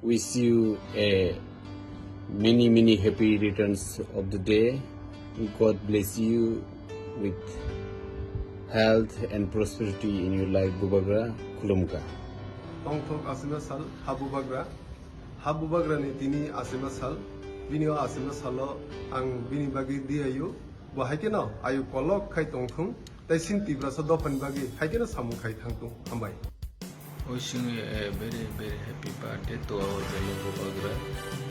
wish you a many happy returns of the day. God bless you with health and prosperity in your life, Bubagra. Kulumka. Tongthok asima sal Bubagra ni tini asima sal binio asima salo ang bini bagi diayu bahakena ayu kolok khai tongthung taisin tibra sadopan bagi haikena samu khai thangtung hambai. Wishing you a very happy birthday to our fellow Bubagra.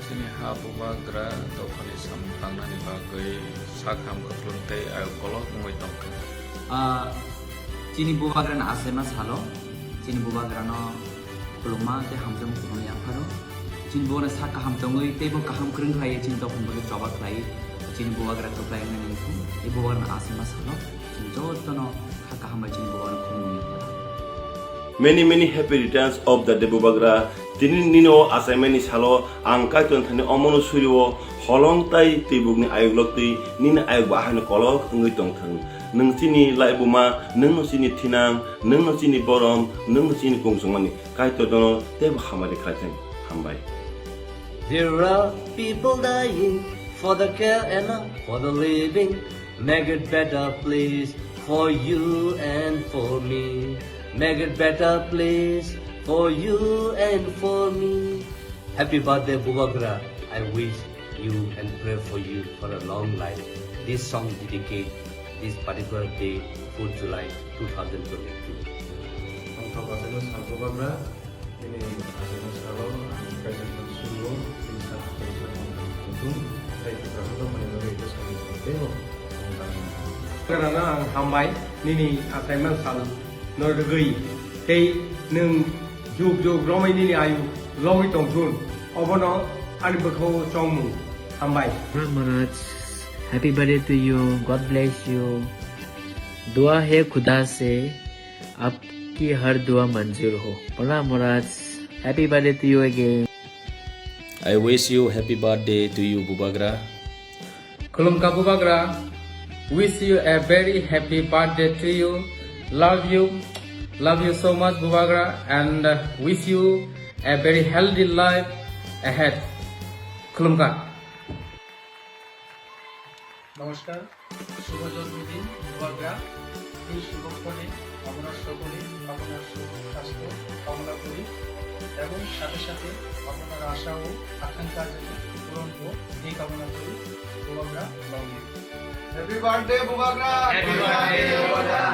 Sini ha Bubagra to kali sam tangani bagai sakam kapluntai ayu kolok ngoi tongkang. Cini Bubagra na asema Salo, cini Bubagra no peluma te hamjam kurang Yapharkha. Cini Bubagra sa Kaham tongoi te bo Kaham kering khai cini to pun boleh coba khai. Cini Bubagra to khai ngani itu. Ibu Bubagra na asema Salo. Cini jauh to no Kaham cini Bubagra kurang Yapharkha. Many happy returns of the Bubagra. Tini nino assignment is Salo angka tuan thani omono suriwo holong tai tibugni ayuglok ti nina ayug bahan kolok ngui tong thang. Nung sini lai buma, nung sini tinang, nung sini borom, nung sini kungsumani. Kai to dono teb hamari khateng hambai. There are people dying for the care and not for the living. Make it better, please, for you and for me. Make it better, please, for you and for me. Happy birthday, Bubagra. I wish you and pray for you for a long life. This song dedicated this particular day, 4th July 2022. Tongthok asima sal Bubagra ini asima salo ang kajian suruh bisa tongthung tibra sadopan bagi itu samu teo karena ang hambai nini assignment sal Nordagui, Tay Nung Juk Romai Nini Ayu, Lowi Tongtun, Obono, Anibako Chongmu, Hambai. Maharaj, happy birthday to you. God bless you. दुआ है खुदा से आपकी हर दुआ मंजूर हो. प्रणाम महाराज. Happy birthday to you again. I wish you happy birthday to you, Bubagra. Kulumka Bubagra, wish you a very happy birthday to you. Love you so much, Bubagra, and wish you a very healthy life ahead. Kulumka. নমস্কার, শুভ জন্মদিন বুবাগ্রা। এই শুভক্ষণে আপনার সকলে আপনার স্বাস্থ্য কামনা করি এবং সাথে সাথে আপনার আশা ও আকাঙ্ক্ষা যেন পূরণ হোক এই কামনা করি। বুবাগ্রা, love you. Happy birthday, Bubagra! Happy birthday, Bubagra.